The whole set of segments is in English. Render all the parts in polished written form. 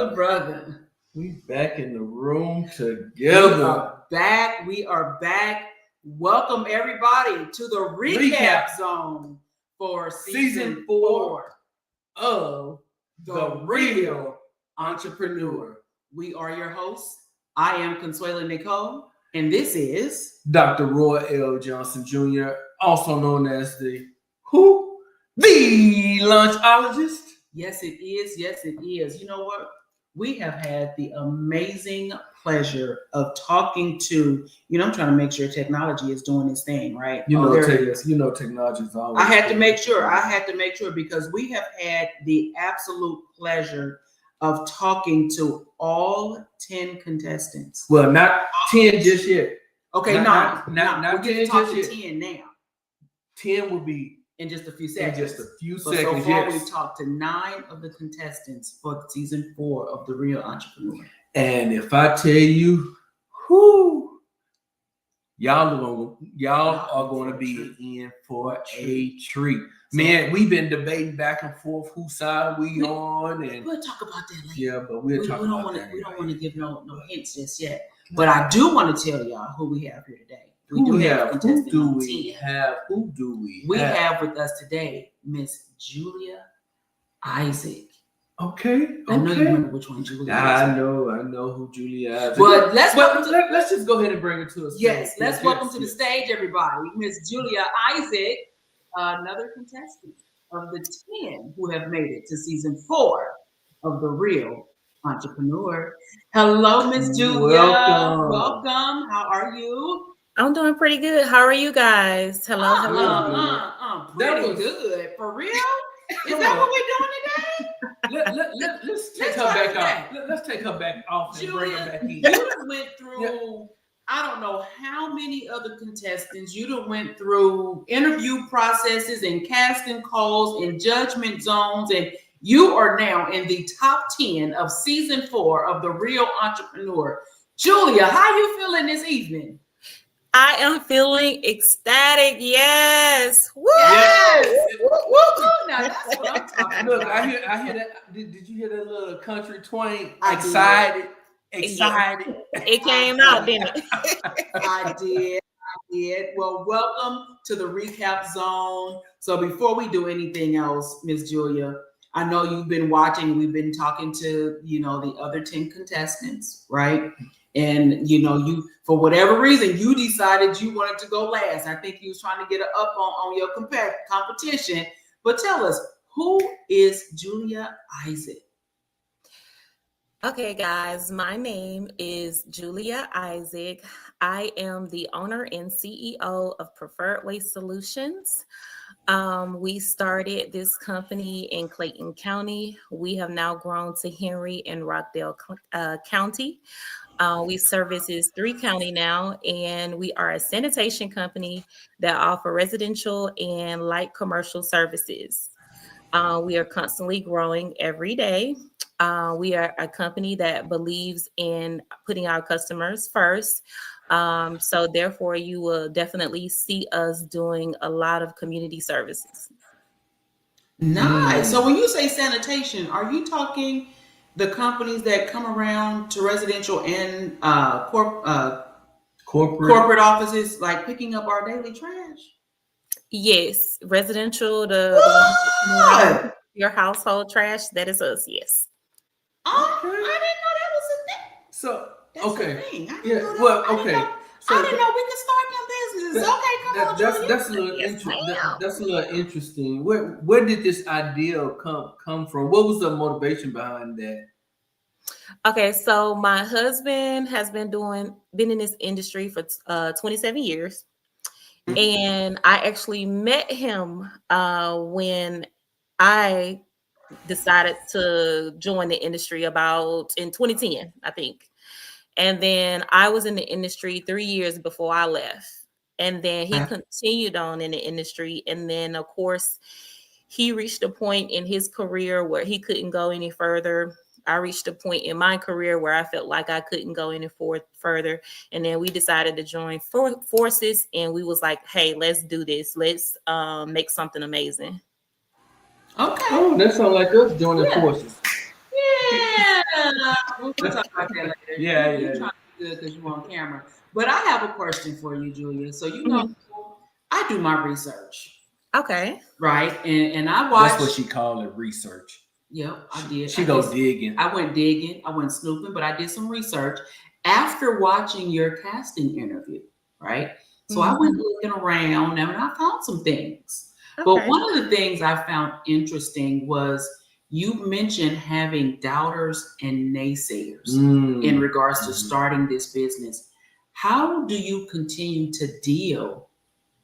brother. We back in the room together. We are back. Welcome everybody to the recap zone for season 4 of The Real Entrepreneur. We are your hosts. I am Consuela Nicole, and this is Dr. Roy L. Johnson Jr., also known as the Lunchologist. Yes, it is. Yes, it is. You know what? We have had the amazing pleasure of talking to, I'm trying to make sure technology is doing its thing, right? Technology is always. I had to make sure because we have had the absolute pleasure of talking to all 10 contestants. Well, not 10 just yet. Okay, not we're getting to talk to 10 now. 10 will be in just a few seconds. So far, we've talked to 9 of the contestants for season 4 of The Real Entrepreneur. And if I tell you, y'all are going to be in for a treat. Man, we've been debating back and forth whose side we on, and we'll talk about that later. Yeah, but we don't want to give no hints just yet. But I do want to tell y'all who we have here today. Who do we have? We have with us today Miss Julia Issac. Okay. I know you remember which one Julia is. I know who Julia is. But let's just go ahead and bring her to us. Yes, let's welcome to the stage, everybody, Miss Julia Issac, another contestant of the 10 who have made it to season 4 of The Real Entrepreneur. Hello, Miss Julia. Welcome. How are you? I'm doing pretty good. How are you guys? Hello. Pretty good. For real? Is that what we're doing today? Let's take her back off. Let's take her back off and bring her back in. You went through, I don't know how many other contestants. You done went through interview processes and casting calls and judgment zones, and you are now in the top 10 of season 4 of The Real Entrepreneur. Julia, how you feeling this evening? I am feeling ecstatic. Yes. Woo! Yes. Woo! Now that's what I'm talking about. Look, I hear that. Did you hear that little country twang? Excited. It came out, didn't it? I did. Well, welcome to the recap zone. So before we do anything else, Miss Julia, I know you've been watching. We've been talking to, the other 10 contestants, right? And, you, for whatever reason, you decided you wanted to go last. I think you was trying to get up on your competition. But tell us, who is Julia Issac? Okay, guys, my name is Julia Issac. I am the owner and CEO of Preferred Waste Solutions. We started this company in Clayton County. We have now grown to Henry and Rockdale County. We services 3 counties now, and we are a sanitation company that offer residential and light commercial services. We are constantly growing every day. We are a company that believes in putting our customers first. So therefore, you will definitely see us doing a lot of community services. Nice. So when you say sanitation, are you talking the companies that come around to residential and corporate offices, like picking up our daily trash? Yes, residential, your household trash, that is us. Yes. Oh, okay. I didn't know that was a thing. So that's okay, a thing. I didn't know we could start them businesses. Okay, come on, that's a little interesting. That's a little interesting. Where did this idea come from? What was the motivation behind that? Okay, so my husband has been in this industry for 27 years. And I actually met him when I decided to join the industry in 2010, I think. And then I was in the industry 3 years before I left. And then he continued on in the industry. And then, of course, he reached a point in his career where he couldn't go any further. I reached a point in my career where I felt like I couldn't go any further. And then we decided to join forces, and we was like, hey, let's do this. Let's make something amazing. Okay. Oh, that sounds like us joining forces. Yeah, we'll talk about that later. Yeah, You're yeah. trying to be good because you're on camera. But I have a question for you, Julia. So you know, Mhm. I do my research, Okay. right? And I watched. That's what she called it, research. Yep, I did. She go digging. I went digging. I went snooping, but I did some research after watching your casting interview, right? So I went looking around and I found some things. But Okay. one of the things I found interesting was you mentioned having doubters and naysayers in regards to starting this business. How do you continue to deal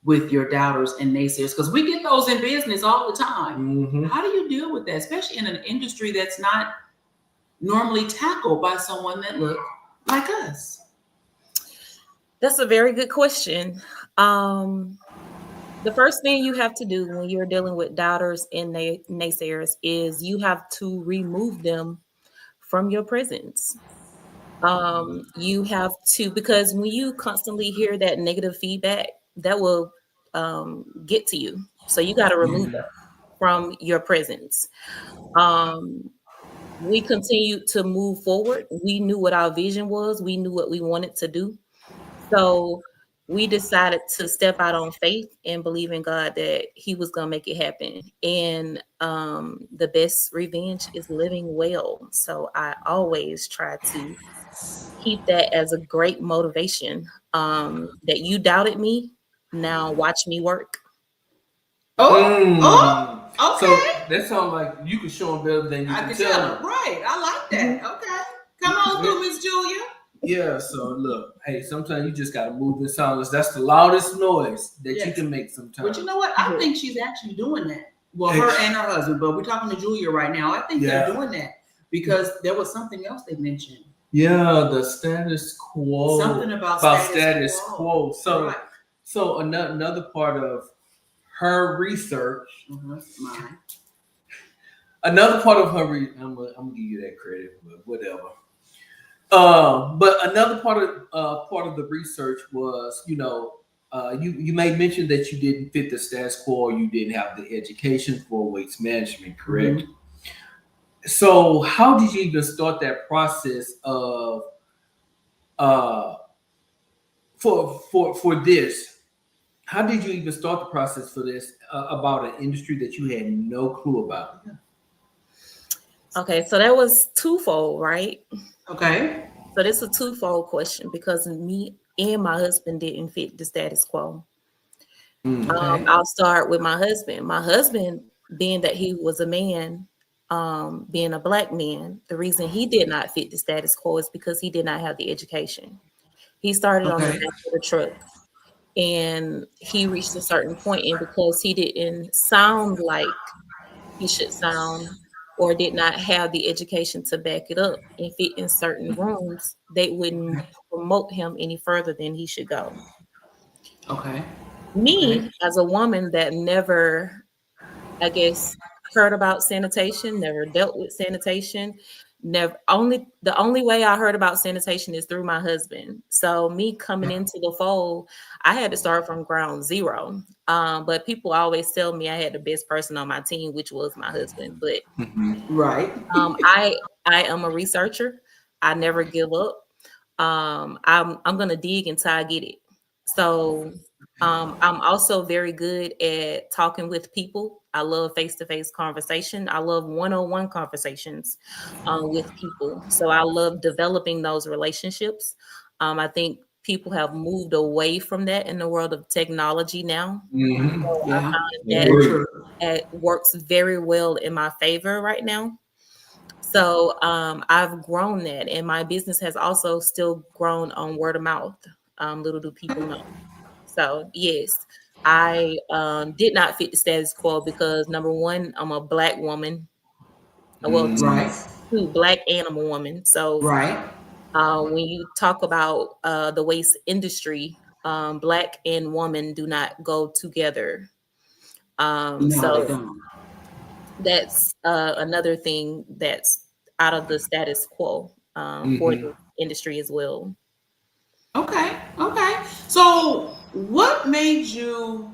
with your doubters and naysayers? Because we get those in business all the time. How do you deal with that, especially in an industry that's not normally tackled by someone that look like us? That's a very good question. The first thing you have to do when you're dealing with doubters and naysayers is you have to remove them from your presence. You have to, because when you constantly hear that negative feedback, that will get to you. So you got to remove that from your presence. Um, we continued to move forward. We knew what our vision was. We knew what we wanted to do. So we decided to step out on faith and believe in God that He was going to make it happen. And the best revenge is living well. So I always try to keep that as a great motivation. That you doubted me. Now watch me work. Oh, okay. So that sounds like you can show them better than you can tell them. Right. I like that. Okay. Come on through, Miss Julia. Yeah, so look, hey, sometimes you just gotta move in silence. That's the loudest noise that you can make sometimes. But you know what? I think she's actually doing that. Well, her and her husband, but we're talking to Julia right now. I think they're doing that because there was something else they mentioned. Yeah, the status quo. Something about status quo. So, right. So another part of her research. Mine. Another part of her. I'm gonna give you that credit, but whatever. But another part of the research was, you may mention that you didn't fit the status quo, or you didn't have the education for waste management, correct? So, how did you even start that process of for this? How did you even start the process for this about an industry that you had no clue about? Okay, so that was twofold, right? Okay. So this is a twofold question because me and my husband didn't fit the status quo. I'll start with my husband. My husband, being that he was a man, being a Black man, the reason he did not fit the status quo is because he did not have the education. He started on the back of the truck and he reached a certain point, and because he didn't sound like he should sound or did not have the education to back it up and fit in certain rooms, they wouldn't promote him any further than he should go. Okay. Me, as a woman that never, I guess, heard about sanitation, never dealt with sanitation, the only way I heard about sanitation is through my husband. So me coming into the fold, I had to start from ground zero. But people always tell me I had the best person on my team, which was my husband. But right. I am a researcher. I never give up. I'm gonna dig until I get it. So I'm also very good at talking with people. I love face-to-face conversation. I love one-on-one conversations with people. So I love developing those relationships. I think people have moved away from that in the world of technology now. So I find that it works very well in my favor right now. So I've grown that, and my business has also still grown on word of mouth. Little do people know. So yes, I did not fit the status quo because number one, I'm a Black woman. Well, two Black and I'm a woman. So when you talk about the waste industry, Black and woman do not go together. So that's another thing that's out of the status quo for the industry as well. Okay. So what made you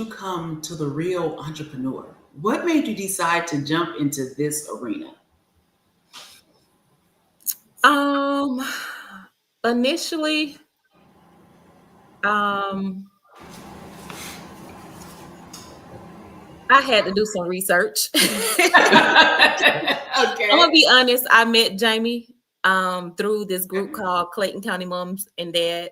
come to the real entrepreneur? what made you decide to jump into this arena? Initially, I had to do some research. Okay. I'm gonna be honest. I met Jamie through this group called Clayton County Moms and Dad,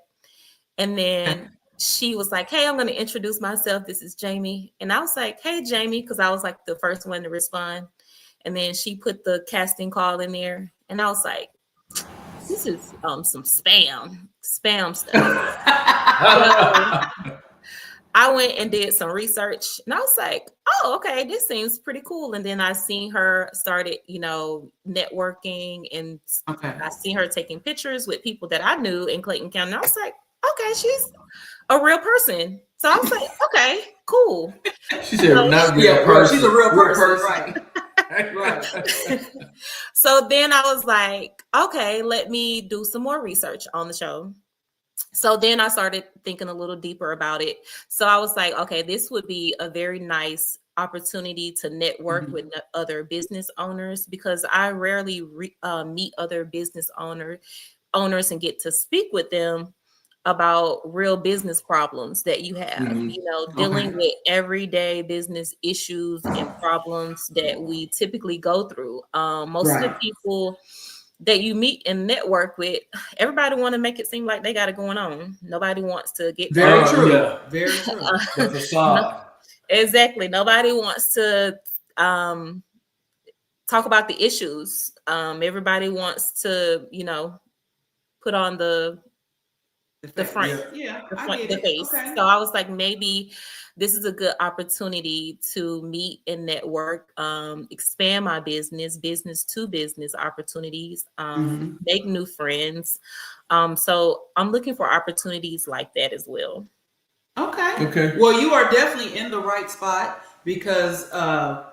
and then she was like, "Hey, I'm gonna introduce myself. This is Jamie," and I was like, "Hey, Jamie," because I was like the first one to respond, and then she put the casting call in there, and I was like, "This is some spam stuff." So I went and did some research, and I was like, "Oh, okay, this seems pretty cool." And then I seen her started, networking, and I seen her taking pictures with people that I knew in Clayton County. And I was like, "Okay, she's a real person." So I was like, "Okay, cool." She said, "Not real person." She's a real person, right? Right. So then I was like, "Okay, let me do some more research on the show." So then I started thinking a little deeper about it. So I was like, okay, this would be a very nice opportunity to network with other business owners, because I rarely meet other business owners and get to speak with them about real business problems that you have, dealing with everyday business issues and problems that we typically go through. Most of the people that you meet and network with, everybody want to make it seem like they got it going on. Nobody wants to get very true. Yeah. Very true. The facade. Exactly. Nobody wants to talk about the issues. Everybody wants to, put on the front, the face. Okay. So I was like, maybe this is a good opportunity to meet and network, expand my business to business opportunities, make new friends. So I'm looking for opportunities like that as well. Okay. Well, you are definitely in the right spot, because I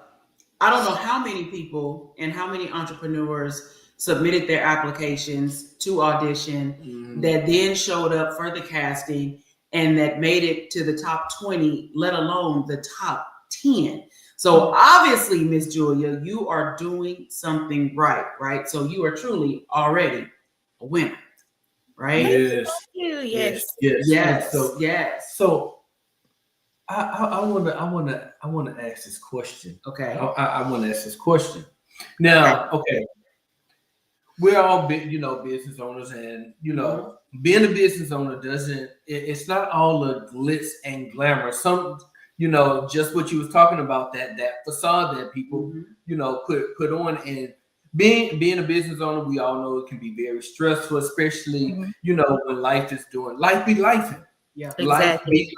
don't know how many people and how many entrepreneurs submitted their applications to audition that then showed up for the casting and that made it to the top 20, let alone the top 10. So obviously, Miss Julia, you are doing something right? So you are truly already a winner, right? Yes. Yes. So I want to ask this question. Okay. I want to ask this question. Now, okay, we're all business owners, and being a business owner it's not all the glitz and glamour. Some, just what you was talking about, that facade that people put on. And being a business owner, we all know it can be very stressful, especially when life be life. Yeah, exactly.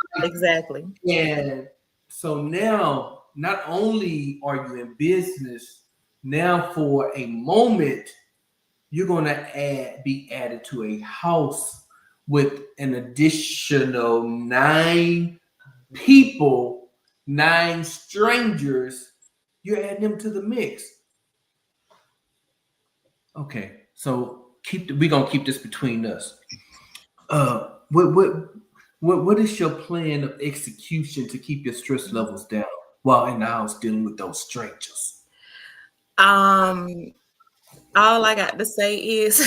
And so now, not only are you in business now, for a moment, you're going to be added to a house with an additional 9 people, 9 strangers. You're adding them to the mix. Okay, so we're gonna keep this between us. What is your plan of execution to keep your stress levels down while in the house dealing with those strangers? All I got to say is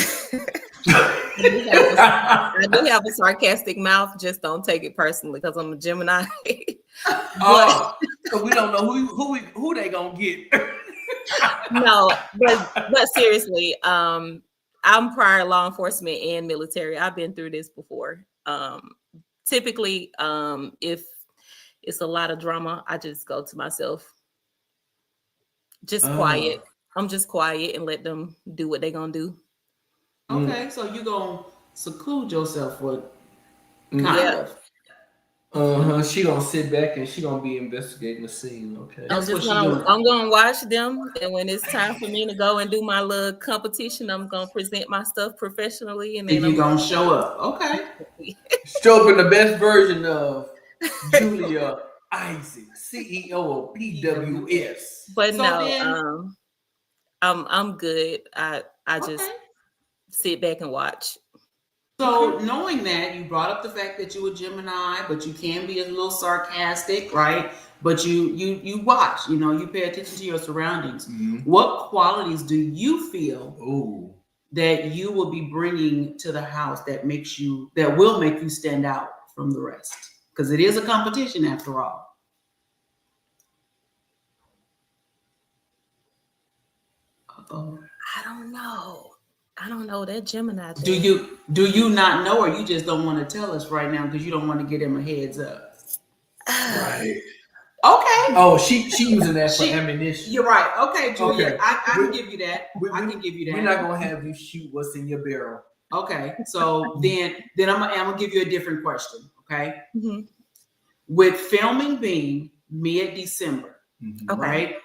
I do have a sarcastic mouth. Just don't take it personally, because I'm a Gemini. So we don't know who they gonna get. No, but seriously, I'm prior law enforcement and military. I've been through this before. Typically, if it's a lot of drama, I just go to myself, just quiet. I'm just quiet and let them do what they're gonna do. Okay, so you gonna seclude yourself with kind of. She gonna sit back and she gonna be investigating the scene. Okay. I'm gonna watch them, and when it's time for me to go and do my little competition, I'm gonna present my stuff professionally, and then you're gonna show up. Okay. Show up in the best version of Julia Isaac, CEO of PWS. But I'm good. I just sit back and watch. So knowing that, you brought up the fact that you were Gemini, but you can be a little sarcastic, right? but you watch, you pay attention to your surroundings. Mm-hmm. What qualities do you feel Ooh. that you will be bringing to the house that will make you stand out from the rest? Because it is a competition after all. Uh-oh. I don't know that Gemini Do thing. you not know, or you just don't want to tell us right now because you don't want to give him a heads up? Right. Okay. Oh, she using that for ammunition. You're right. Okay, Julia. Okay. I can give you that. I can give you that. We're not gonna have you shoot what's in your barrel. Okay. So then I'm gonna give you a different question. Okay. Mm-hmm. With filming being mid-December, Okay. right?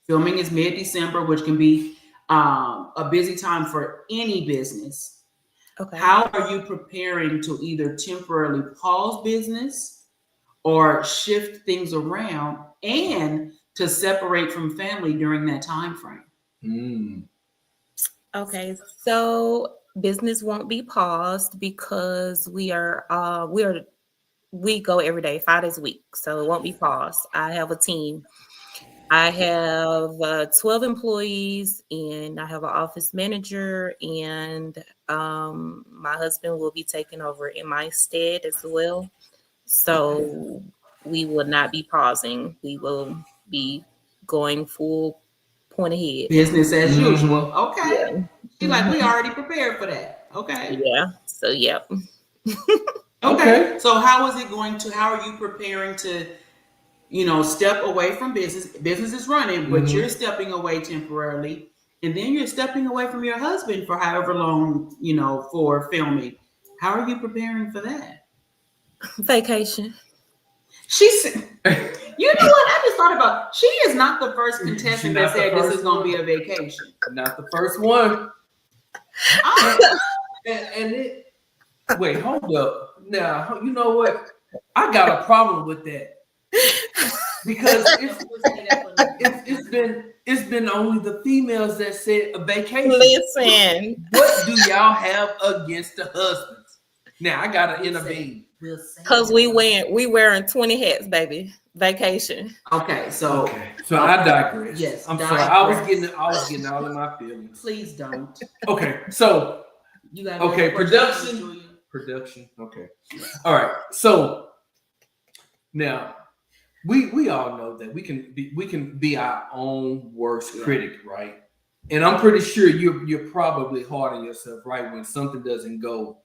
Filming is mid-December, which can be a busy time for any business. Okay. How are you preparing to either temporarily pause business or shift things around and to separate from family during that time frame? Okay, so business won't be paused because we go every day, 5 days a week, so it won't be paused. I have a team. I have 12 employees, and I have an office manager, and my husband will be taking over in my stead as well. So we will not be pausing. We will be going full point ahead. Business as usual. Okay. Yeah. She's like, we already prepared for that. Okay. Yeah. So, yep. Okay. So how are you preparing to, step away from business? Business is running, but you're stepping away temporarily. And then you're stepping away from your husband for however long, for filming. How are you preparing for that? Vacation. You know what? I just thought about, she is not the first contestant that said this is going to be a vacation. Not the first one. Wait, hold up. Now, you know what? I got a problem with that. Because it's been only the females that said a vacation. Listen. What do y'all have against the husbands? Now I gotta intervene. Because we wearing 20 hats, baby. Vacation. Okay, so I digress. Yes, I'm sorry. I was getting all in my feelings. Please don't. Okay, so you got production. Okay, all right. So now we all know that we can be our own worst critic, right? And I'm pretty sure you're probably hard on yourself, right, when something doesn't go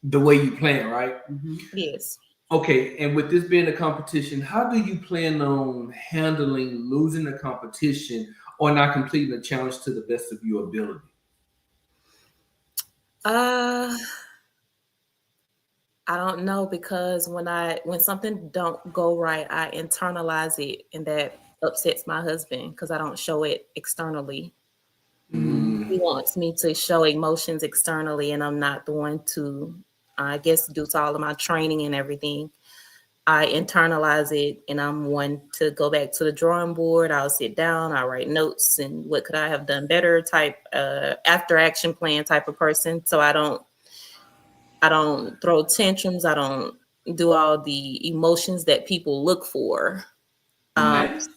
the way you plan, right? Mm-hmm. Yes. Okay, and with this being a competition, how do you plan on handling losing the competition or not completing the challenge to the best of your ability? I don't know, because when something don't go right, I internalize it, and that upsets my husband because I don't show it externally. He wants me to show emotions externally, and I'm not the one to, I guess, due to all of my training and everything, I internalize it, and I'm one to go back to the drawing board. I'll sit down, I'll write notes, and what could I have done better type, after action plan type of person. So I don't throw tantrums. I don't do all the emotions that people look for.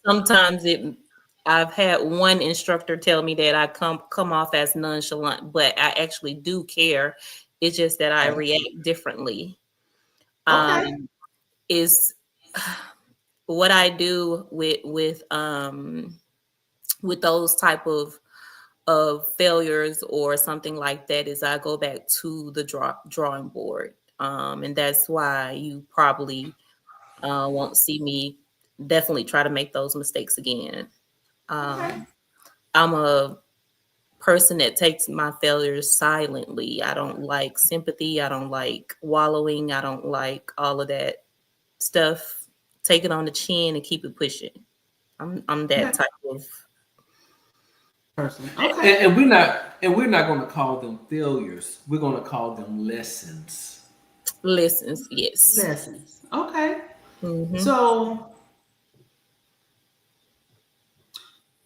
Sometimes I've had one instructor tell me that I come off as nonchalant, but I actually do care. It's just that I react differently. Is what I do with those type of failures or something like that is I go back to the drawing board, and that's why you probably won't see me definitely try to make those mistakes again. I'm a person that takes my failures silently. I don't like sympathy. I don't like wallowing. I don't like all of that stuff. Take it on the chin and keep it pushing. I'm that type of person. Okay. And we're not going to call them failures. We're going to call them lessons. Lessons, yes. Lessons. Okay. Mm-hmm. So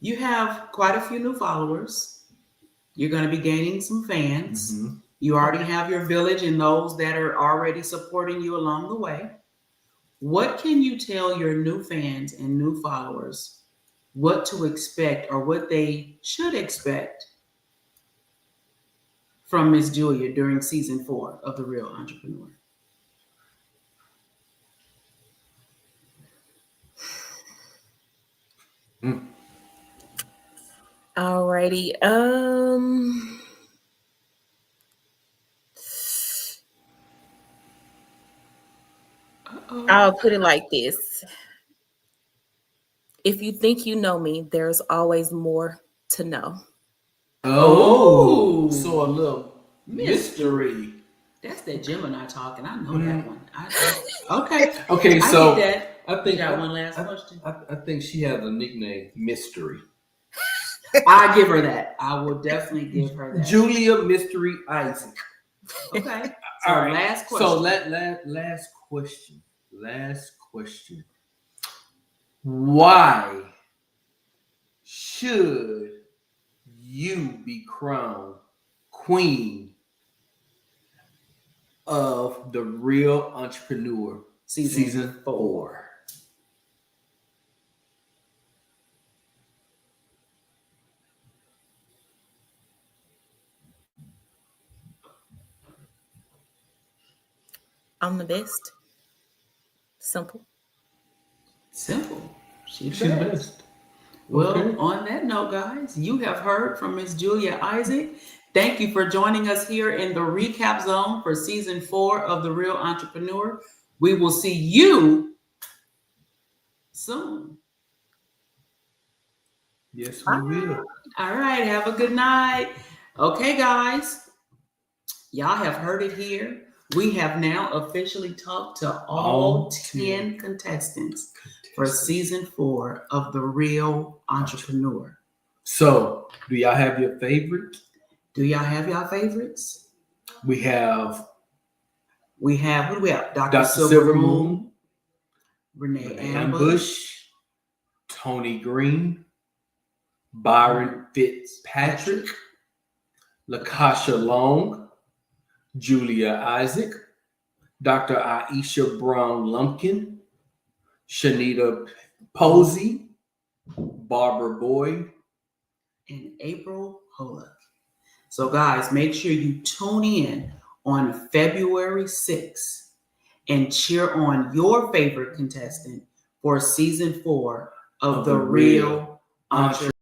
you have quite a few new followers. You're going to be gaining some fans. Mm-hmm. You already have your village and those that are already supporting you along the way. What can you tell your new fans and new followers what to expect or what they should expect from Miss Julia during season 4 of The Real Entrepreneur? Alrighty. I'll put it like this. If you think you know me, there's always more to know. Oh, so a little mystery. That's that Gemini talking. I know that one. Okay. Okay, I so get that. I think You got one last question. I think she has a nickname, Mystery. I give her that. I will definitely give her that. Julia Mystery Isaac. Okay. So All right. last question. So last question. Last question. Why should you be crowned queen of The Real Entrepreneur season 4? I'm the best. Simple. She's the best. Well, okay. On that note, guys, you have heard from Miss Julia Isaac. Thank you for joining us here in the recap zone for season 4 of The Real Entrepreneur. We will see you soon. Yes, we will. All right. Have a good night. Okay, guys. Y'all have heard it here. We have now officially talked to all 10 contestants for season 4 of The Real Entrepreneur. So, do y'all have your favorite? Do y'all have y'all favorites? We have who do we have? Dr. Silvermoon, Renee Ambush, Tony Green, Byron Fitzpatrick, Lakasha Long, Julia Isaac, Dr. Aisha Brown Lumpkin, Shanita Posey, Barbara Boyd, and April Holub. So, guys, make sure you tune in on February 6th and cheer on your favorite contestant for season 4 of The Real Entrepreneur.